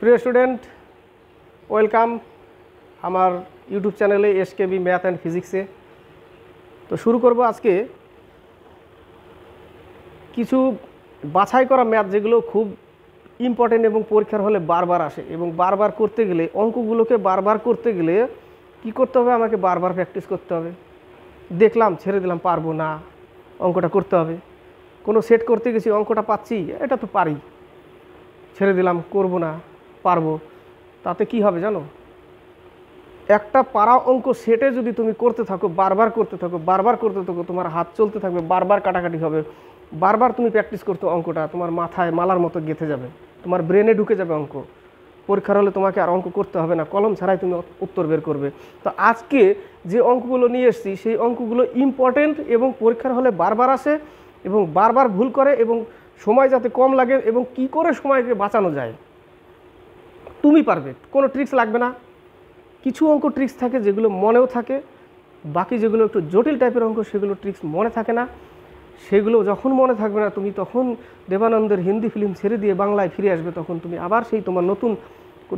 প্রিয় student, welcome আমার YouTube চ্যানেলে এসকেবি ম্যাথ অ্যান্ড ফিজিক্সে। তো শুরু করব আজকে কিছু বাছাই করা ম্যাথ যেগুলো খুব ইম্পর্টেন্ট এবং পরীক্ষার হলে বারবার আসে, এবং বারবার করতে গেলে অঙ্কগুলোকে বারবার করতে গেলে কি করতে হবে, আমাকে বারবার প্র্যাকটিস করতে হবে। দেখলাম ছেড়ে দিলাম, পারবো না, অঙ্কটা করতে হবে। কোনো সেট করতে গেছি, অঙ্কটা পাচ্ছি, এটা তো পারি, ছেড়ে দিলাম, করব না, পারবো। তাতে কি হবে জানো, একটা পারা অঙ্ক সেটে যদি তুমি করতে থাকো, বারবার করতে থাকো, বারবার করতে থাকো, তোমার হাত চলতে থাকবে, বারবার কাটাকাটি হবে, বারবার তুমি প্র্যাকটিস করতে, অঙ্কটা তোমার মাথায় মালার মতো গেঁথে যাবে, তোমার ব্রেনে ঢুকে যাবে অঙ্ক। পরীক্ষার হলে তোমাকে আর অঙ্ক করতে হবে না, কলম ছাড়াই তুমি উত্তর বের করবে। তো আজকে যে অঙ্কগুলো নিয়ে এসেছি সেই অঙ্কগুলো ইম্পর্টেন্ট এবং পরীক্ষার হলে বারবার আসে এবং বারবার ভুল করে, এবং সময় যাতে কম লাগে এবং কি করে সময়কে বাঁচানো যায় তুমি পারবে। কোনো ট্রিক্স লাগবে না। কিছু অঙ্ক ট্রিক্স থাকে যেগুলো মনেও থাকে, বাকি যেগুলো একটু জটিল টাইপের অঙ্ক সেগুলো ট্রিক্স মনে থাকে না। সেগুলো যখন মনে থাকবে না, তুমি তখন দেবানন্দের হিন্দি ফিল্ম ছেড়ে দিয়ে বাংলায় ফিরে আসবে, তখন তুমি আবার সেই তোমার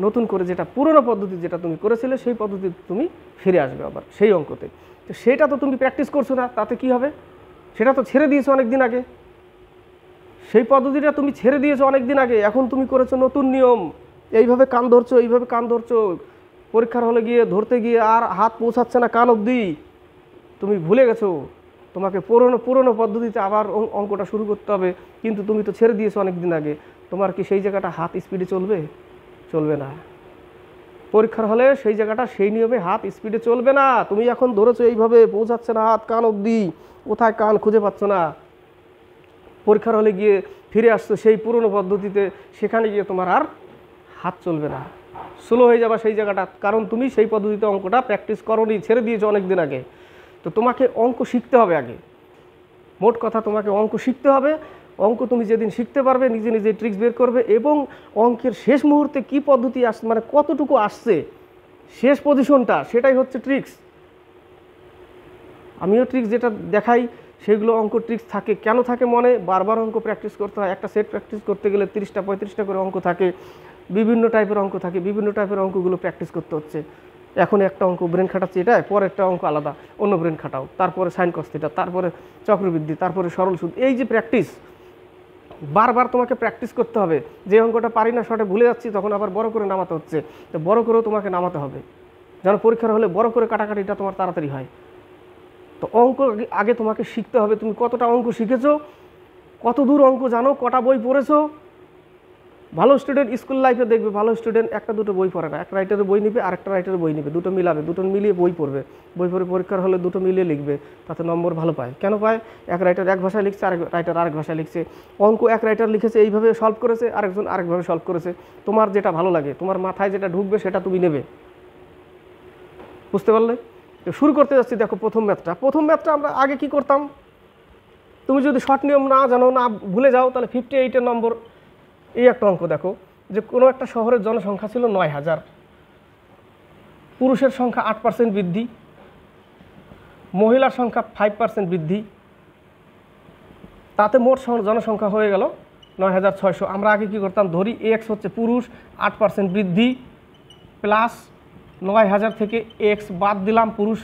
নতুন করে যেটা পুরনো পদ্ধতি যেটা তুমি করেছিলে সেই পদ্ধতিতে তুমি ফিরে আসবে আবার সেই অঙ্কতে। তো সেটা তো তুমি প্র্যাকটিস করছো না, তাতে কি হবে? সেটা তো ছেড়ে দিয়েছো অনেক দিন আগে, সেই পদ্ধতিটা তুমি ছেড়ে দিয়েছো অনেক দিন আগে। এখন তুমি করেছো নতুন নিয়ম, এইভাবে কান ধরছো, এইভাবে কান ধরছো, পরীক্ষার হলে গিয়ে ধরতে গিয়ে আর হাত পৌঁছাচ্ছে না কান অবধি, তুমি ভুলে গেছো। তোমাকে পুরনো পদ্ধতিতে আবার অঙ্কটা শুরু করতে হবে, কিন্তু তুমি তো ছেড়ে দিয়েছো অনেক দিন আগে। তোমার কি সেই জায়গাটা হাত স্পিডে চলবে? চলবে না। পরীক্ষার হলে সেই জায়গাটা সেই নিয়মে হাত স্পিডে চলবে না। তুমি এখন ধরেছো এইভাবে, পৌঁছাচ্ছে না হাত কান অবধি, কোথায় কান খুঁজে পাচ্ছ না, পরীক্ষার হলে গিয়ে ফিরে আসছো সেই পুরনো পদ্ধতিতে, সেখানে গিয়ে তোমার আর হাত চলবে না, স্লো হয়ে যাবে সেই জায়গাটা, কারণ তুমি সেই পদ্ধতিতে অঙ্কটা প্র্যাকটিস করোনি, ছেড়ে দিয়েছো অনেক দিন আগে। তো তোমাকে অঙ্ক শিখতে হবে আগে, মোট কথা তোমাকে অঙ্ক শিখতে হবে। অঙ্ক তুমি যেদিন শিখতে পারবে, নিজে নিজে ট্রিক্স বের করবে, এবং অঙ্কের শেষ মুহূর্তে কি পদ্ধতি আসছে, মানে কতটুকু আসছে শেষ পজিশনটা, সেটাই হচ্ছে ট্রিক্স। আমিও ট্রিক্স যেটা দেখাই সেগুলো অঙ্ক ট্রিক্স থাকে। কেন থাকে মনে? বারবার অঙ্ক প্র্যাকটিস করতে হয়। একটা সেট প্র্যাকটিস করতে গেলে 30টা 35টা করে অঙ্ক থাকে, বিভিন্ন টাইপের অঙ্ক থাকে, বিভিন্ন টাইপের অঙ্কগুলো প্র্যাকটিস করতে হচ্ছে। এখন একটা অঙ্ক ব্রেন খাটাচ্ছি, এটা পরে একটা অঙ্ক আলাদা, অন্য ব্রেন খাটাও, তারপরে সাইন কস থিটা, তারপরে চক্রবৃদ্ধি, তারপরে সরল সুদ। এই যে প্র্যাকটিস, বারবার তোমাকে প্র্যাকটিস করতে হবে। যে অঙ্কটা পারি না, শর্টে ভুলে যাচ্ছি, তখন আবার বড় করে নামাতে হচ্ছে। তো বড় করেও তোমাকে নামাতে হবে, যেন পরীক্ষার হলে বড় করে কাটাকাটিটা তোমার তাড়াতাড়ি হয়। তো অঙ্ক আগে তোমাকে শিখতে হবে। তুমি কতটা অঙ্ক শিখেছো, কত দূর অঙ্ক জানো, কটা বই পড়েছো? ভালো স্টুডেন্ট স্কুল লাইফে দেখবে, ভালো স্টুডেন্ট একটা দুটো বই পড়ে না, একটা রাইটারের বই নিবে আর একটা রাইটারের বই নিবে, দুটো মিলাবে, দুটো মিলিয়ে বই পড়বে, বই পড়ে পরীক্ষার হলে দুটো মিলিয়ে লিখবে, তাতে নম্বর ভালো পায়। কেন পায়? এক রাইটার এক ভাষায় লিখছে, আরেক রাইটার আরেক ভাষায় লিখছে। অঙ্ক এক রাইটার লিখেছে এইভাবে সলভ করেছে, আরেকজন আরেকভাবে সলভ করেছে। তোমার যেটা ভালো লাগে, তোমার মাথায় যেটা ঢুকবে সেটা তুমি নেবে। বুঝতে পারলে? তো শুরু করতে যাচ্ছি। দেখো প্রথম ম্যাথটা আমরা আগে কি করতাম, তুমি যদি শর্ট নিয়ম না জানো, না ভুলে যাও, তাহলে 58 নম্বর এই একটা অঙ্ক দেখো, যে কোনো একটা শহরের জনসংখ্যা ছিল 9000, পুরুষের সংখ্যা 8% বৃদ্ধি, মহিলার সংখ্যা 5% বৃদ্ধি, তাতে মোট জনসংখ্যা হয়ে গেল 9600। আমরা আগে কি করতাম, ধরি এক্স হচ্ছে পুরুষ, 8% বৃদ্ধি, প্লাস 9000 থেকে এক্স বাদ দিলাম, পুরুষ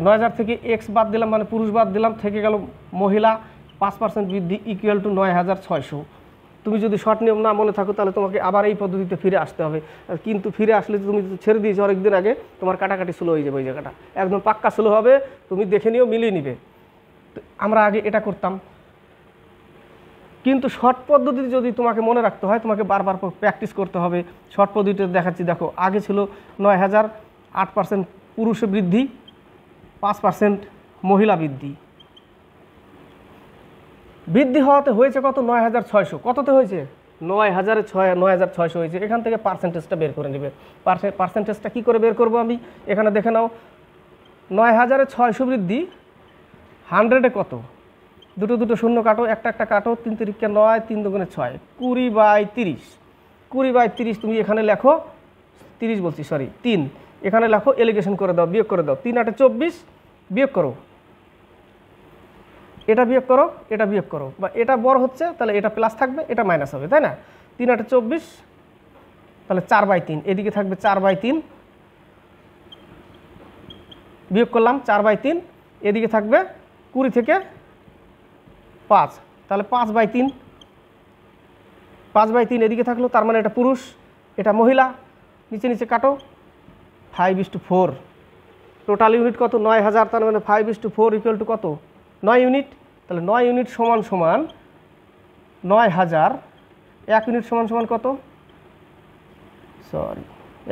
9000 থেকে এক্স বাদ দিলাম, মানে পুরুষ বাদ দিলাম, থেকে গেল মহিলা 5% বৃদ্ধি ইকুয়াল টু 9600। তুমি যদি শর্ট নিয়ম না মনে থাকো, তাহলে তোমাকে আবার এই পদ্ধতিতে ফিরে আসতে হবে। কিন্তু ফিরে আসলে তুমি ছেড়ে দিয়েছো অনেকদিন আগে, তোমার কাটাকাটি স্লো হয়ে যাবে, ওই জায়গাটা একদম পাক্কা স্লো হবে, তুমি দেখে নিও, মিলিয়ে নিবে। আমরা আগে এটা করতাম, কিন্তু শর্ট পদ্ধতি যদি তোমাকে মনে রাখতে হয়, তোমাকে বারবার প্র্যাকটিস করতে হবে। শর্ট পদ্ধতিতে দেখাচ্ছি, দেখো আগে ছিল 9000, 8% পুরুষে বৃদ্ধি, 5% মহিলা বৃদ্ধি। বৃদ্ধি হওয়াতে হয়েছে কত? 9600। কততে হয়েছে? 9600 হয়েছে। এখান থেকে পার্সেন্টেজটা বের করে নেবে। পার্সেন্টেজটা কী করে বের করবো আমি? এখানে দেখে নাও, 9600 বৃদ্ধি 100-এ কত? দুটো শূন্য কাটো, একটা কাটো, 3 তিরিকে 9, 3 দুগুণে 6, 20/30। 20/30 তুমি এখানে লেখো, 30 বলছি, সরি 3, এখানে লেখো, এলিগেশন করে দাও, বিয়োগ করে দাও, 3 8 24, বিয়োগ করো। এটা বিয়োগ করো, এটা বিয়োগ করো, বা এটা বড় হচ্ছে তাহলে এটা প্লাস থাকবে, এটা মাইনাস হবে, তাই না? 3 8 24, তাহলে 4/3, এদিকে থাকবে 4/3, বিয়োগ করলাম 4/3, এদিকে থাকবে 20 থেকে 5, তাহলে 5/3, 5/3 এদিকে থাকলো, তার মানে এটা পুরুষ, এটা মহিলা, নিচে নিচে কাটো, 5:4, টোটাল ইউনিট কত? 9000, তার মানে 5:4 ইকুয়াল টু কত? 9 ইউনিট। তাহলে 9 ইউনিট সমান সমান 9000, 1 ইউনিট সমান সমান কত? সরি,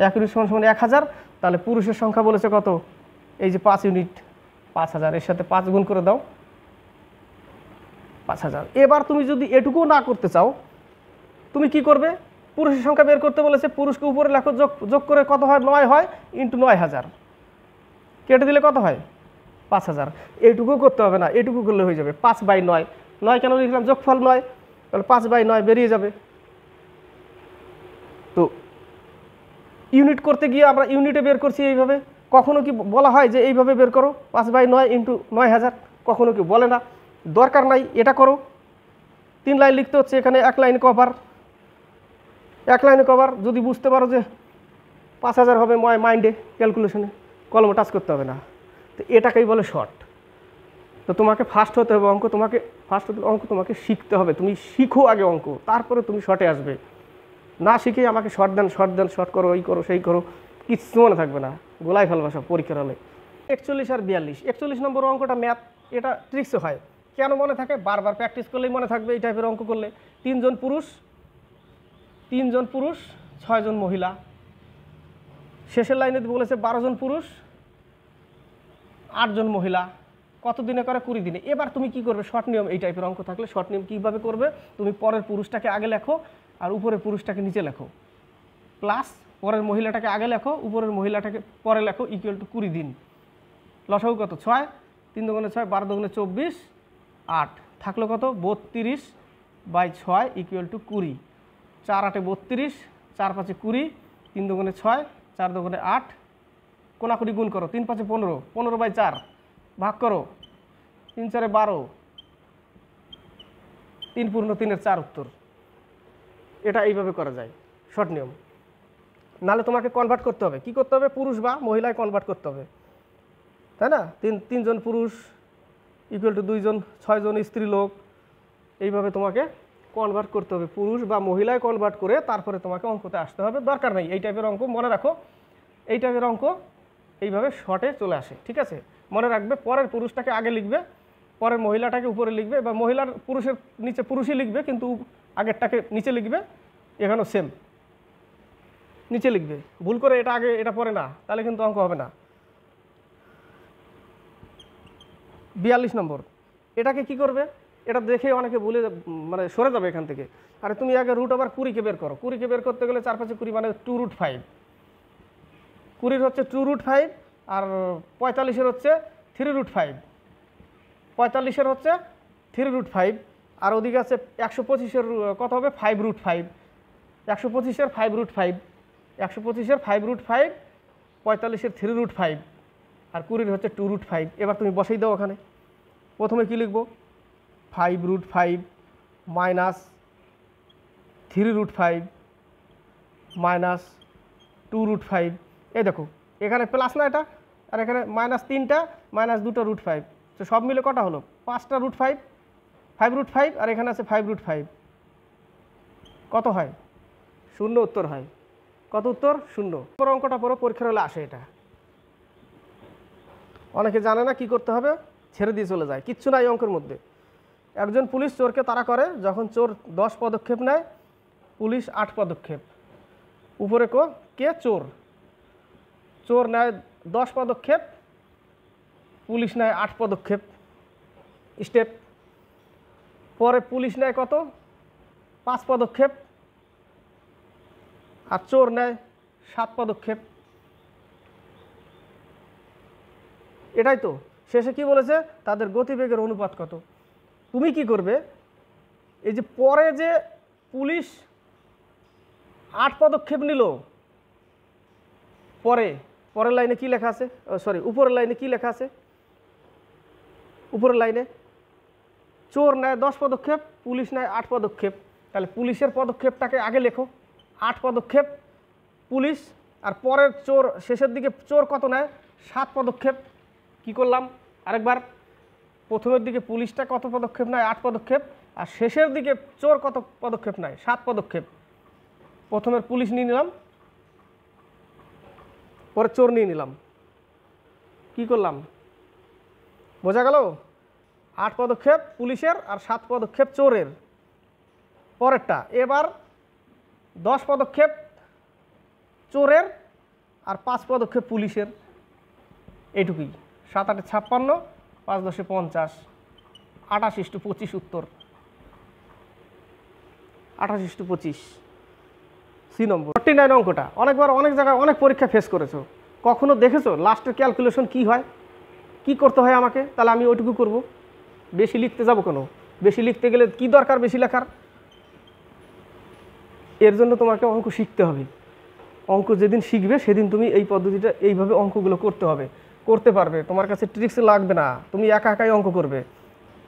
1 ইউনিট সমান সমান 1000, তাহলে পুরুষের সংখ্যা বলেছে কত? এই যে 5 ইউনিট, 5000, এর সাথে 5 গুণ করে দাও, 5000। এবার তুমি যদি এটুকুও না করতে চাও, তুমি কি করবে? পুরুষের সংখ্যা বের করতে বলেছে, পুরুষকে উপরে লেখো, যোগ করে কত হয়? 9 হয়, ইন্টু 9000, কেটে দিলে কত হয়? 5000। এইটুকু করতে হবে না, এইটুকু করলে হয়ে যাবে। 5/9, 9 কেন লিখলাম? যোগফল 9, তাহলে 5/9 বেরিয়ে যাবে। তো ইউনিট করতে গিয়ে আমরা ইউনিটে বের করছি এইভাবে। কখনো কি বলা হয় যে এইভাবে বের করো 5/9 ইন্টু 9000? কখনো কি বলে না, দরকার নাই, এটা করো। 3 লাইন লিখতে হচ্ছে, এখানে 1 লাইন কভার, 1 লাইনে কভার। যদি বুঝতে পারো যে 5000 হবে মাইন্ডে, ক্যালকুলেশনে, কলমে টাচ করতে হবে না। তো এটাকেই বলে শর্ট। তো তোমাকে ফার্স্ট হতে হবে অঙ্ক, তোমাকে শিখতে হবে। তুমি শিখো আগে অঙ্ক, তারপরে তুমি শর্টে আসবে। না শিখে আমাকে শর্ট দেন, শর্ট করো, এই করো, সেই করো, কিচ্ছু মনে থাকবে না, গোলায় ফেলবা সব পরীক্ষার হলে। 41 আর 42, 41 নম্বর অঙ্কটা ম্যাথ, এটা ট্রিক্সও হয়। কেন মনে থাকে? বারবার প্র্যাকটিস করলেই মনে থাকবে এই টাইপের অঙ্ক করলে। 3 জন পুরুষ 6 জন মহিলা, শেষের লাইনে বলেছে 12 জন পুরুষ 8 জন মহিলা, কত দিনে করে? 20 দিনে। এবার তুমি কি করবে? শর্ট নিয়ম, এই টাইপের অঙ্ক থাকলে শর্ট নিয়ম কীভাবে করবে? তুমি পরের পুরুষটাকে আগে লেখো আর উপরের পুরুষটাকে নিচে লেখো, প্লাস পরের মহিলাটাকে আগে লেখো, উপরের মহিলাটাকে পরে লেখো, ইকুয়াল টু 20 দিন। লসাগু কত? 6, 3 দুগুণে 6, 12 দুগুণে 24, 8, থাকলো কত? 32/6 ইকুয়াল টু 20। 4 8 32, 4 5 20, 3 দুগুণে 6, 4 দুগুণে 8, কোনাকুনি গুণ করো, 3 5 15, 15/4 ভাগ করো, 3 4 12, 3 পূর্ণ 3-এর 4 উত্তর। এটা এইভাবে করা যায়, শর্ট নিয়ম। নাহলে তোমাকে কনভার্ট করতে হবে। কি করতে হবে? পুরুষ বা মহিলায় কনভার্ট করতে হবে, তাই না? 3 জন পুরুষ ইকুয়াল টু 2 জন, 6 জন স্ত্রী লোক, এইভাবে তোমাকে কনভার্ট করতে হবে। পুরুষ বা মহিলায় কনভার্ট করে তারপরে তোমাকে অঙ্কতে আসতে হবে। দরকার নেই এই টাইপের অঙ্ক, মনে রাখো এই টাইপের অঙ্ক এইভাবে শর্টে চলে আসে, ঠিক আছে? মনে রাখবে, পরের পুরুষটাকে আগে লিখবে, পরের মহিলাটাকে উপরে লিখবে, বা মহিলার পুরুষের নিচে পুরুষই লিখবে, কিন্তু আগেরটাকে নিচে লিখবে। এখানেও সেম, নিচে লিখবে। ভুল করে এটা আগে এটা পরে না, তাহলে কিন্তু অঙ্ক হবে না। 42 নম্বর, এটাকে কি করবে? এটা দেখে অনেকে ভুলে মানে সরে যাবে এখান থেকে। আরে তুমি আগে √20 বের করো। 20 বের করতে গেলে 4 5 20 মানে 2√5, 20 হচ্ছে 2√5, আর 45-এর হচ্ছে 3√5, 45-এর হচ্ছে 3√5, আর ওদিকে আছে 125-এর কত হবে? 5√5, 125-এর 5√5, 125-এর 5√5, 45-এর 3√5, আর 20-এর হচ্ছে 2√5। এবার তুমি বসাই দাও ওখানে। প্রথমে কি লিখবো? 5√5 মাইনাস 3√5 মাইনাস 2√5। এই দেখো এখানে প্লাস না এটা, আর এখানে মাইনাস 3টা, মাইনাস 2টা √5, তো সব মিলে কটা হলো? 5টা √5, 5√5, আর এখানে আছে 5√5। কত হয়? 0 উত্তর হয়। কত উত্তর? 0। পরে অঙ্কটা পড়ো, পরীক্ষার হলে আসে এটা। অনেকে জানে না কি করতে হবে, ছেড়ে দিয়ে চলে যায়, কিচ্ছু নাই অঙ্কের মধ্যে। একজন পুলিশ চোরকে তাড়া করে, যখন চোর 10 পদক্ষেপ নেয়, পুলিশ 8 পদক্ষেপ। উপরে কে? চোর। চোর নেয় 10 পদক্ষেপ, পুলিশ নেয় 8 পদক্ষেপ স্টেপ। পরে পুলিশ নেয় কত? 5 পদক্ষেপ, আর চোর নেয় 7 পদক্ষেপ। এটাই তো। শেষে কি বলেছে? তাদের গতিবেগের অনুপাত কত। তুমি কি করবে? এই যে পরে যে পুলিশ 8 পদক্ষেপ নিল, পরের লাইনে কি লেখা আছে? সরি, উপরের লাইনে কি লেখা আছে? উপরের লাইনে চোর নেয় 10 পদক্ষেপ, পুলিশ নেয় 8 পদক্ষেপ। তাহলে পুলিশের পদক্ষেপটাকে আগে লেখো, 8 পদক্ষেপ পুলিশ, আর পরের চোর শেষের দিকে চোর কত নেয়, 7 পদক্ষেপ। কি করলাম আরেকবার, প্রথমের দিকে পুলিশটা কত পদক্ষেপ নেয়, 8 পদক্ষেপ, আর শেষের দিকে চোর কত পদক্ষেপ নেয়, 7 পদক্ষেপ। প্রথমের পুলিশ নিয়ে নিলাম, পরে চোর নিয়ে নিলাম। কি করলাম বোঝা গেল? 8 পদক্ষেপ পুলিশের আর 7 পদক্ষেপ চোরের। পরেরটা এবার 10 পদক্ষেপ চোরের আর 5 পদক্ষেপ পুলিশের। এইটুকুই। 7 8 56, 5 10 50, 28:25 উত্তর। 28:25 সি নম্বর। 49 অঙ্কটা অনেকবার অনেক জায়গায় অনেক পরীক্ষা ফেস করেছো, কখনো দেখেছো লাস্টের ক্যালকুলেশন কি হয়, কি করতে হয় আমাকে, তাহলে আমি ওইটুকু করব, বেশি লিখতে যাব কেন? বেশি লিখতে গেলে কি দরকার বেশি লেখার? এর জন্য তোমাকে অঙ্ক শিখতে হবে। অঙ্ক যেদিন শিখবে সেদিন তুমি এই পদ্ধতিটা এইভাবে অঙ্কগুলো করতে হবে, করতে পারবে। তোমার কাছে ট্রিক্স লাগবে না, তুমি একা একাই অঙ্ক করবে।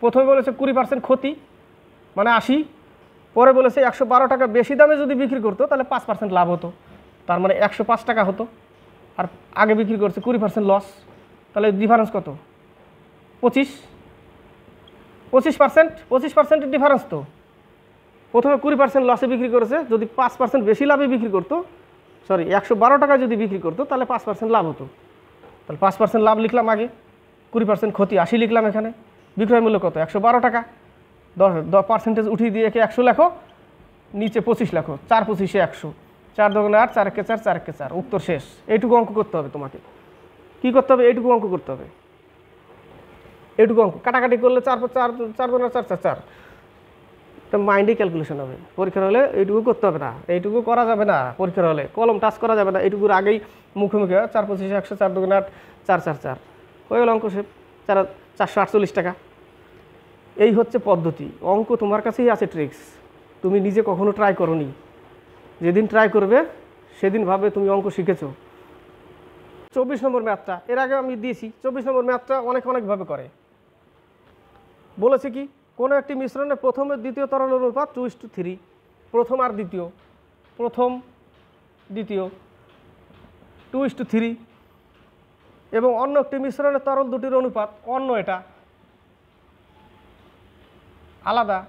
প্রথমে বলেছে 20% ক্ষতি মানে 80, পরে বলেছে 112 টাকা বেশি দামে যদি বিক্রি করতো তাহলে 5% লাভ হতো, তার মানে 105 টাকা হতো। আর আগে বিক্রি করছে 20% লস, তাহলে ডিফারেন্স কত? 25% ডিফারেন্স। তো প্রথমে 20% লসে বিক্রি করেছে, যদি 5% বেশি লাভে বিক্রি করতো, সরি 112 টাকা যদি বিক্রি করতো তাহলে 5% লাভ হতো। তাহলে 5% লাভ লিখলাম আগে, 20% ক্ষতি 80 লিখলাম। এখানে বিক্রয় মূল্য কত? 112 টাকা। 10% উঠিয়ে দিয়ে একে 100 লেখো, নিচে 25 লেখো, 4 25 100, 4 2 8, 4 1 4, 4 1 4, উত্তর শেষ। এইটুকু অঙ্ক করতে হবে তোমাকে। কি করতে হবে? এইটুকু অঙ্ক করতে হবে। এইটুকু অঙ্ক কাটাকাটি করলে 4 4 4 2 4 4 4, এটা মাইন্ডে ক্যালকুলেশন হবে। পরীক্ষার হলে এইটুকু করতে হবে না, এইটুকু করা যাবে না। পরীক্ষার হলে কলম টাচ করা যাবে না, এইটুকুর আগেই মুখে মুখে 4 25 100, 4 2 8, 4 4 4 হয়ে গেল অঙ্ক সে 448 টাকা। এই হচ্ছে পদ্ধতি। অঙ্ক তোমার কাছেই আছে ট্রিক্স, তুমি নিজে কখনো ট্রাই করোনি। যেদিন ট্রাই করবে সেদিন ভাবে তুমি অঙ্ক শিখেছো। 24 নম্বর ম্যাথটা এর আগে আমি দিয়েছি। 24 নম্বর ম্যাথটা অনেকভাবে করে। বলেছে কি, কোনো একটি মিশ্রণের প্রথম ও দ্বিতীয় তরল অনুপাত 2:3, প্রথম আর দ্বিতীয়, প্রথম দ্বিতীয় 2:3, এবং অন্য একটি মিশ্রণের তরল দুটির অনুপাত, অন্য এটা আলাদা,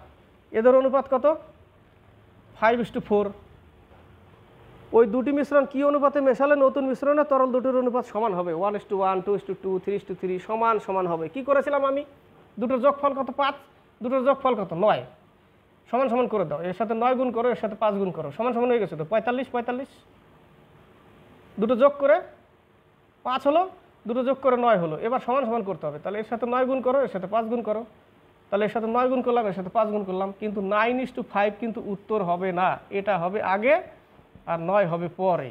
এদের অনুপাত কত? 5:4। ওই দুটি মিশ্রণ কি অনুপাতে মেশালে নতুন মিশ্রণের তরল দুটির অনুপাত সমান হবে? 1:1, 2:2, 3:3 সমান সমান হবে। কি করেছিলাম আমি? দুটোর যোগফল কত? 5, দুটোর যোগফল কত? 9, সমান সমান করে দাও। এর সাথে 9 গুণ করো, এর সাথে 5 গুণ করো, সমান সমান হয়ে গেছে তো 45। দুটো যোগ করে 5 হলো, দুটো যোগ করে 9 হলো। এবার সমান সমান করতে হবে, তাহলে এর সাথে 9 গুণ করো, এর সাথে 5 গুণ করো, তাহলে এর সাথে 9 গুণ করলাম, এর সাথে 5 গুণ করলাম। কিন্তু 9:5 কিন্তু উত্তর হবে না, এটা হবে আগে আর 9 হবে পরে।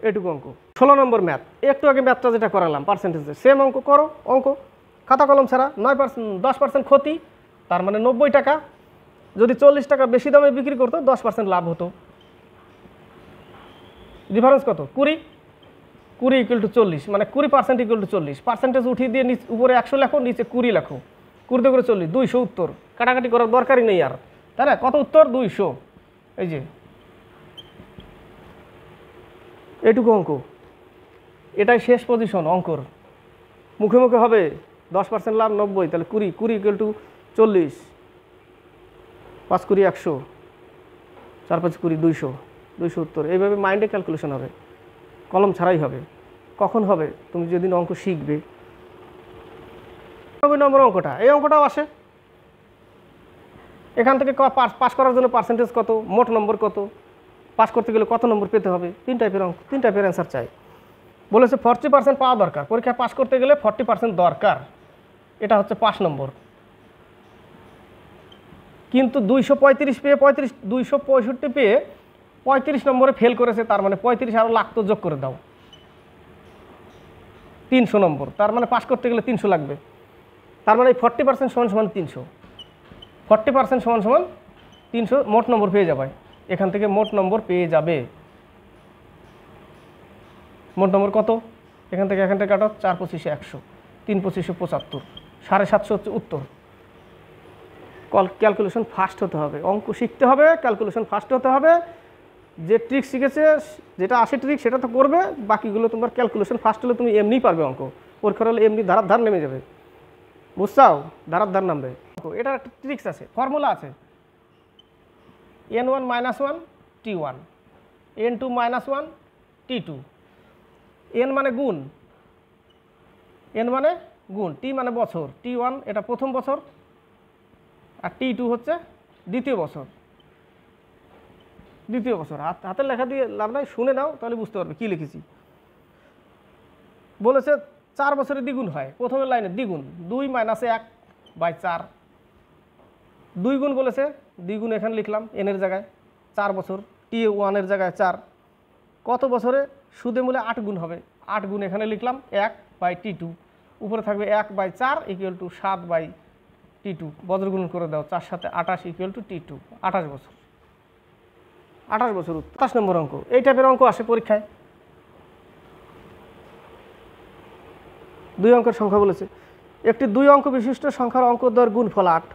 এটুকু অঙ্ক। 16 নম্বর ম্যাথ, একটু আগে ম্যাথটা যেটা করালাম পার্সেন্টেজে, সেম অঙ্ক করো। অঙ্ক খাতা কলম ছাড়া। 10% ক্ষতি, তার মানে 90 টাকা। যদি 40 টাকা বেশি দামে বিক্রি করতো 10% লাভ হতো। ডিফারেন্স কত? 20 = 40, মানে 20% = 40। পার্সেন্টেজ উঠিয়ে দিয়ে উপরে 100 লেখো, নিচে 20 লেখো। 20 করে 40, 200 উত্তর। কাটাকাটি করার দরকারই নেই আর, তাই না? কত উত্তর? 200। এই যে এটুকু অঙ্ক, এটাই শেষ পজিশন অঙ্কর। মুখে মুখে হবে 10% লাভ 90, তাহলে 20 = 40, 5 20 100, 4 5 20 200 উত্তর। এইভাবে মাইন্ডে ক্যালকুলেশন হবে, কলম ছাড়াই হবে। কখন হবে? তুমি যেদিন অঙ্ক শিখবে। 90 নম্বর অঙ্কটা, এই অঙ্কটাও আসে। এখান থেকে পাস করার জন্য পার্সেন্টেজ কত, মোট নম্বর কত, পাস করতে গেলে কত নম্বর পেতে হবে, 3 টাইপের অঙ্ক, 3 টাইপের অ্যান্সার চাই। বলেছে 40% পাওয়া দরকার, পরীক্ষায় পাস করতে গেলে 40% দরকার, এটা হচ্ছে 5 নম্বর। কিন্তু 235 পেয়ে 265 পেয়ে 35 নম্বরে ফেল করেছে, তার মানে 35 আরও লাগতো, যোগ করে দাও 300 নম্বর। তার মানে পাস করতে গেলে 300 লাগবে, তার মানে 40% = 300, 40% = 300 মোট নম্বর পেয়ে যাবে। এখান থেকে মোট নম্বর পেয়ে যাবে। মোট নম্বর কত? এখান থেকে কাটো, 4 25 100, 3 25 75, 750 হচ্ছে উত্তর। ক্যালকুলেশন ফাস্ট হতে হবে, অঙ্ক শিখতে হবে, ক্যালকুলেশন ফাস্ট হতে হবে। যে ট্রিক শিখেছে, যেটা আসে ট্রিক সেটা তো করবে, বাকিগুলো তোমার ক্যালকুলেশন ফাস্ট হলে তুমি এমনিই পারবে অঙ্ক। পরীক্ষার হলে এমনি ধারার ধার নেমে যাবে, বুঝছাও? ধারার ধার নামবে। এটার একটা ট্রিক্স আছে, ফর্মুলা আছে, n1 - 1 t1, n2 - 1 t2। n মানে গুণ, n মানে গুণ, t মানে বছর, t1 এটা প্রথম বছর, আর t2 হচ্ছে দ্বিতীয় বছর। দ্বিতীয় বছর হাতের লেখা দিয়ে লাভ নাই, শুনে নাও তাহলে বুঝতে পারবে কী লিখেছি। বলেছে 4 বছরে দ্বিগুণ হয়, প্রথমের লাইনে দ্বিগুণ 2 - 1/4, 2 গুণ বলেছে, দ্বিগুণ এখানে লিখলাম এনের জায়গায়, 4 বছর, t1 এর জায়গায় 4। কত বছরে? সুদে মূলে 8 গুণ হবে, 8 গুণ এখানে লিখলাম 1/t2, উপরে থাকবে 1/4 = 7/t2, বজ্রগুণ করে দাও, 4 7 28 = t2, 28 বছর। 28 বছর 27 নম্বর অঙ্ক। এই টাইপের অঙ্ক আসে পরীক্ষায়। 2 অঙ্কের সংখ্যা বলেছে, একটি 2 অঙ্ক বিশিষ্ট সংখ্যার অঙ্কদ্বয়ের গুণফল 8।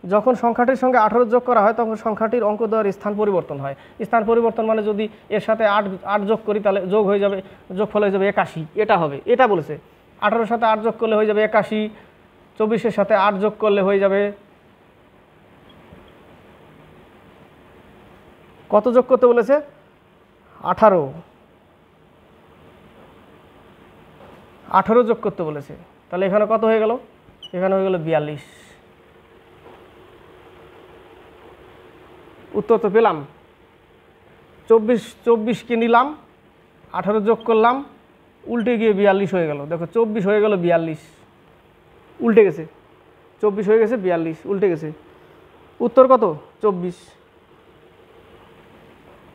যখন সংখ্যাটির সঙ্গে 18 যোগ করা হয় তখন সংখ্যাটির অঙ্কদ্বয়ের স্থান পরিবর্তন হয়। স্থান পরিবর্তন মানে যদি এর সাথে 8 যোগ করি তাহলে যোগ হয়ে যাবে, যোগফল হয়ে যাবে 81, এটা হবে, এটা বলেছে। 18-এর সাথে 8 যোগ করলে হয়ে যাবে 81, 24-এর সাথে 8 যোগ করলে হয়ে যাবে, কত যোগ করতে বলেছে? 18, 18 যোগ করতে বলেছে। তাহলে এখানে কত হয়ে গেল? এখানে হয়ে গেল 42। উত্তর তো পেলাম। 24কে নিলাম, 18 যোগ করলাম, উল্টে গিয়ে 42 হয়ে গেল। দেখো 24 হয়ে গেল 42, উল্টে গেছে, 24 হয়ে গেছে 42, উল্টে গেছে। উত্তর কত? 24।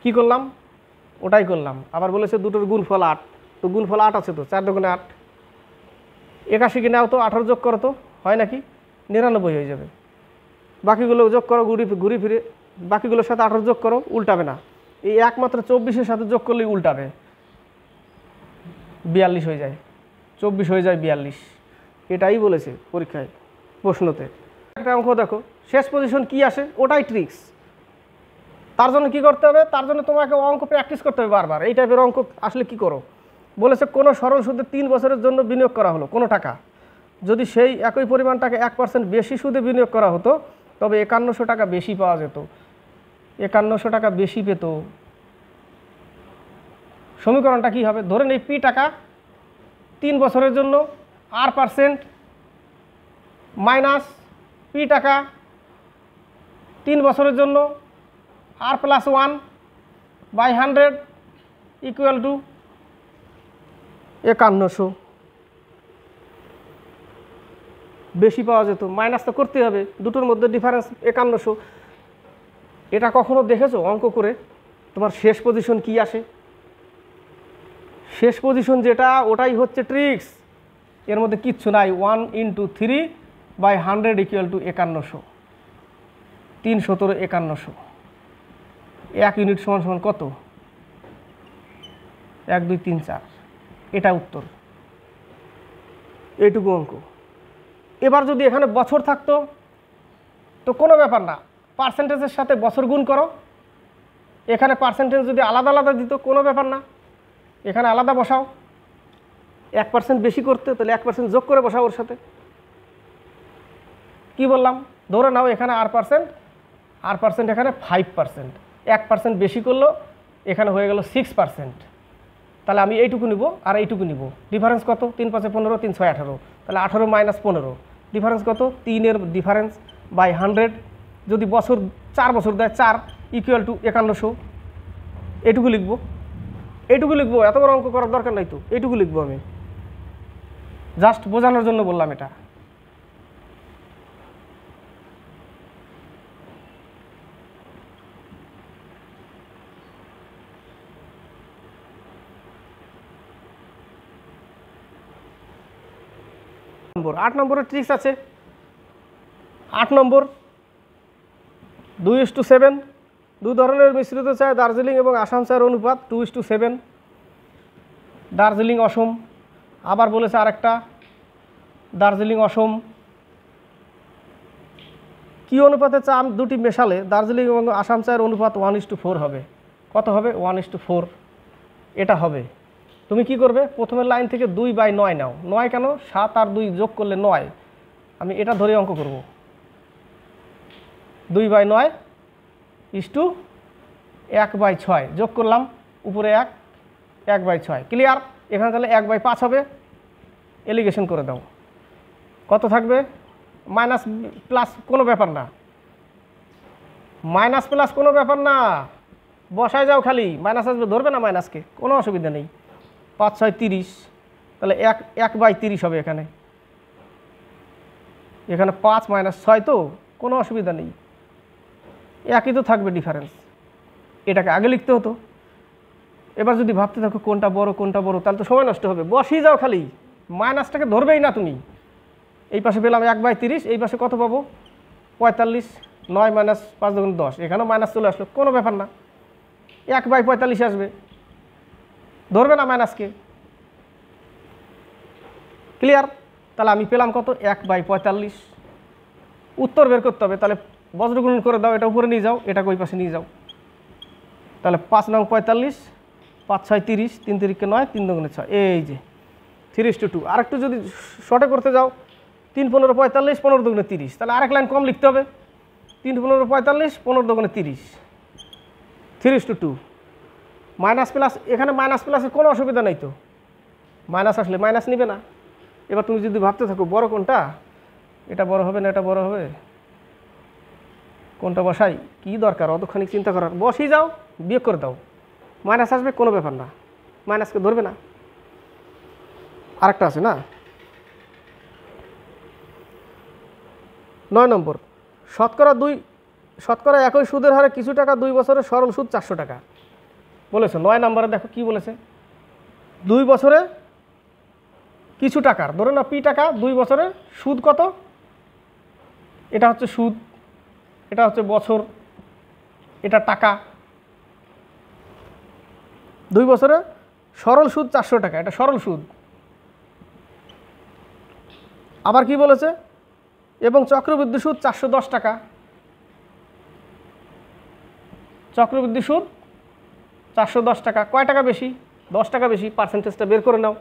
কি করলাম? ওটাই করলাম। আবার বলেছে দুটোর গুণফল 8, তো গুণফল 8 আছে তো, 4 দুগুণে 8। 81কে নাও তো, 18 যোগ করো তো, হয় নাকি? 99 হয়ে যাবে। বাকিগুলো যোগ করো, ঘুরি ফিরে বাকিগুলোর সাথে 18 যোগ করো, উল্টাবে না। এই একমাত্র 24-এর সাথে যোগ করলেই উল্টাবে, 42 হয়ে যায়, 24 হয়ে যায় 42। এটাই বলেছে পরীক্ষায় প্রশ্নতে। একটা অঙ্ক দেখো, শেষ পজিশন কি আসে ওটাই ট্রিক্স। তার জন্য কি করতে হবে? তার জন্য তোমাকে অঙ্ক প্র্যাকটিস করতে হবে বারবার। এই টাইপের অঙ্ক আসলে কি করো? বলেছে কোনো সরল সুদে 3 বছরের জন্য বিনিয়োগ করা হলো কোনো টাকা, যদি সেই একই পরিমাণ টাকা 1% বেশি সুদে বিনিয়োগ করা হতো তবে 5100 টাকা বেশি পাওয়া যেত। 5100 টাকা বেশি পেত। সমীকরণটা কি হবে? ধরেন এই পি টাকা 3 বছরের জন্য r% মাইনাস পি টাকা 3 বছরের জন্য r+1/100 = 5100। বেশি পাওয়া যেত, মাইনাস তো করতে হবে, দুটোর মধ্যে ডিফারেন্স 5100। এটা কখনো দেখেছো অঙ্ক করে? তোমার শেষ পজিশন কি আসে? শেষ পজিশন যেটা ওটাই হচ্ছে ট্রিক্স, এর মধ্যে কিচ্ছু নাই। 1 × 3/100 = 5100, 3 × 17 = 5100। 1 ইউনিট সমান কত? 1 2 3 4, এটা উত্তর। এইটুকু অঙ্ক। এবার যদি এখানে বছর থাকতো তো কোনো ব্যাপার না, পার্সেন্টেজের সাথে বছর গুণ করো। এখানে পার্সেন্টেজ যদি আলাদা আলাদা দিত কোনো ব্যাপার না, এখানে আলাদা বসাও। 1% বেশি করতে তাহলে 1% যোগ করে বসাও ওর সাথে। কি বললাম? ধরে নাও এখানে r% এখানে 5%, 1% বেশি করলো, এখানে হয়ে গেল 6%। তাহলে আমি এইটুকু নিব আর এইটুকু নিব, ডিফারেন্স কত? 3 5 15, 3 6 18, তাহলে 18 - 15, ডিফারেন্স কত? 3 এর ডিফারেন্স বাই 100। যদি বছর 4 বছর দেয়, 4 = 5100। এইটুকু লিখবো, এইটুকু লিখবো, এত বড় অঙ্ক করার দরকার নাই তো, এইটুকু লিখবো আমি, জাস্ট বোঝানোর জন্য বললাম এটা। নম্বর 8 নম্বরের ট্রিক্স আছে। 8 নম্বর 2:7, দুই ধরনের মিশ্রিত চায় দার্জিলিং এবং আসাম চায়ের অনুপাত 2:7। দার্জিলিং অসম। আবার বলেছে আরেকটা, দার্জিলিং অসম কি অনুপাতে চা দুটি মেশালে দার্জিলিং এবং আসাম চায়ের অনুপাত 1:4 হবে? কত হবে? 1:4 এটা হবে। তুমি কি করবে? প্রথমের লাইন থেকে 2/9 নাও। 9 কেন? 7 আর 2 যোগ করলে 9। আমি এটা ধরে অঙ্ক করব। 2/9 1/6 যোগ করলাম, উপরে 1, 1/6। ক্লিয়ার? এখানে তাহলে 1/5 হবে। এলিগেশন করে দাও। কত থাকবে? মাইনাস প্লাস কোনো ব্যাপার না, মাইনাস প্লাস কোনো ব্যাপার না, বসায় যাও খালি। মাইনাস আসবে, ধরবে না মাইনাসকে, কোনো অসুবিধা নেই। 5 6 30, তাহলে 1/30 হবে এখানে। এখানে 5 - 6 তো কোনো অসুবিধা নেই, একই তো থাকবে ডিফারেন্স। এটাকে আগে লিখতে হতো। এবার যদি ভাবতে থাকো কোনটা বড় কোনটা বড়, তাহলে তো সময় নষ্ট হবে। বসিয়ে যাও খালি, মাইনাসটাকে ধরবেই না তুমি। এই পাশে পেলাম 1/30, এই পাশে কত পাবো? 45। 9 - 5 × 10, এখানেও মাইনাস চলে আসলো, কোনো ব্যাপার না। 1/45 আসবে, ধরবে না মাইনাসকে। ক্লিয়ার? তাহলে আমি পেলাম কত? 1/45। উত্তর বের করতে হবে, তাহলে বজ্রগুণন করে দাও, এটা উপরে নিয়ে যাও, এটাকে ওই পাশে নিয়ে যাও। তাহলে 5 নং 45, 5 6 30, 3 3 9, 3 2 6, এই যে 3:2। আরেকটু যদি শর্টে করতে যাও, 3 15 45, 15 2 30, তাহলে আরেক লাইন কম লিখতে হবে। 3 15 45, 15 2 30, 3:2। মাইনাস প্লাস, এখানে মাইনাস প্লাসের কোনো অসুবিধা নেই তো, মাইনাস আসলে মাইনাস নিবে না। এবার তুমি যদি ভাবতে থাকো বড় কোনটা, এটা বড় হবে না এটা বড় হবে, কোনটা বসাই, কি দরকার অতখানি চিন্তা করার? বসিয়ে যাও, বিয়োগ করে দাও, মাইনাস আসবে, কোনো ব্যাপার না, মাইনাসকে ধরবে না। আরেকটা আছে না, 9 নম্বর। শতকরা একই সুদের হারে কিছু টাকা 2 বছরে সরল সুদ 400 টাকা বলেছে। 9 নম্বরে দেখো কি বলেছে, 2 বছরে কিছু টাকার, ধরে না পি টাকা, 2 বছরে সুদ কত? এটা হচ্ছে সুদ, এটা হচ্ছে বছর, এটা টাকা। 2 বছরে সরল সুদ 400 টাকা, এটা সরল সুদ। আবার কি বলেছে? এবং চক্রবৃদ্ধি সুদ 410 টাকা। চক্রবৃদ্ধি সুদ 410 টাকা। কয় টাকা বেশি? 10 টাকা বেশি। পার্সেন্টেজটা বের করে নাও।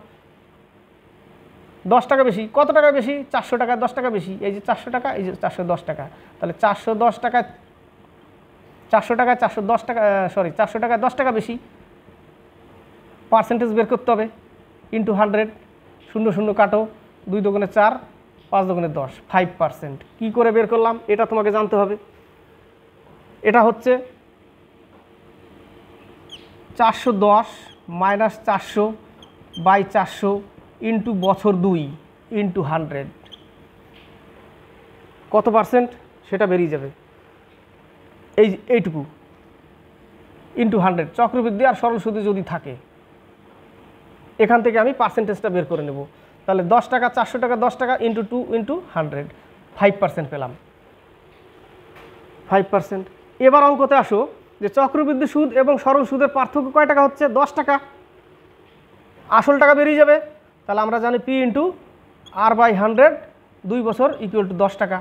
10 টাকা বেশি। কত টাকা বেশি? 400 টাকা 10 টাকা বেশি। এই যে 400 টাকা, এই যে 410 টাকা। তাহলে 410 টাকা, 400 টাকায় 410 টাকা, 400 টাকায় 10 টাকা বেশি। পার্সেন্টেজ বের করতে হবে, ইন্টু 100, 0 0 কাটো, 2 2 4, 5 2 10, 5%। কী করে বের করলাম এটা তোমাকে জানতে হবে। এটা হচ্ছে 410 - 400 বাই 400 ইন্টু বছর 2 ইন্টু 100, কত পার্সেন্ট সেটা বেরিয়ে যাবে। এইটুকু ইন্টু 100 চক্রবৃদ্ধি আর সরল সুদে যদি থাকে, এখান থেকে আমি পার্সেন্টেজটা বের করে নেব। তাহলে 10 টাকা, 400 টাকা, 10 টাকা ইন্টু 2 ইন্টু 100, 5% পেলাম, 5%। এবার অঙ্কতে আসো যে চক্রবৃদ্ধি সুদ এবং সরল সুদের পার্থক্য কয় টাকা হচ্ছে? 10 টাকা। আসল টাকা বেরিয়ে যাবে। তাহলে আমরা জানি পি ইন্টু R/100, 2 বছর ইকুয়াল টু 10 টাকা।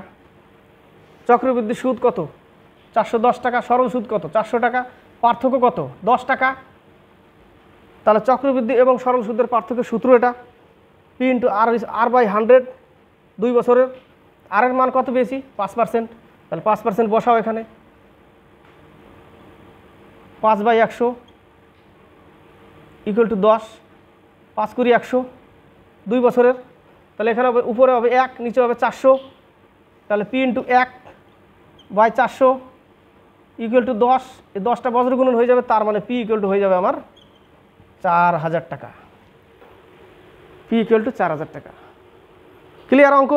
চক্রবৃদ্ধি সুদ কত? 410 টাকা। সরল সুদ কত? 400 টাকা। পার্থক্য কত? 10 টাকা। তাহলে চক্রবৃদ্ধি এবং সরল সুদের পার্থক্যের সূত্র এটা, পি ইন্টু R/100, 2 বছরের। আর এর মান কত পেয়েছি? 5%। তাহলে 5% বসাও এখানে, 5/100 ইকুয়াল টু 10, 5 × 100, 2 বছরের। তাহলে এখানে হবে, উপরে হবে 1, নিচে হবে 400। তাহলে পি ইন্টু 1/400 ইকুয়াল টু 10। এই 10টা বজ্রগুণন হয়ে যাবে, তার মানে পি ইকুয়াল টু হয়ে যাবে আমার 4000 টাকা। পি ইকুয়াল টু 4000 টাকা। ক্লিয়ার অঙ্ক?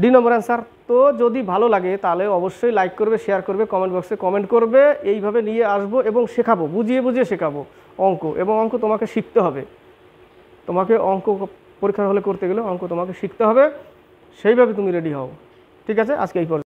ডি নম্বর অ্যান্সার। তো যদি ভালো লাগে তাহলে অবশ্যই লাইক করবে, শেয়ার করবে, কমেন্ট বক্সে কমেন্ট করবে। এইভাবে নিয়ে আসবো এবং শেখাবো, বুঝিয়ে বুঝিয়ে শেখাবো অঙ্ক। এবং অঙ্ক তোমাকে শিখতে হবে, তোমাকে অঙ্ক পরীক্ষার হলে করতে গেলে অঙ্ক তোমাকে শিখতে হবে, সেইভাবে তুমি রেডি হও। ঠিক আছে, আজকে এই পর্যন্ত।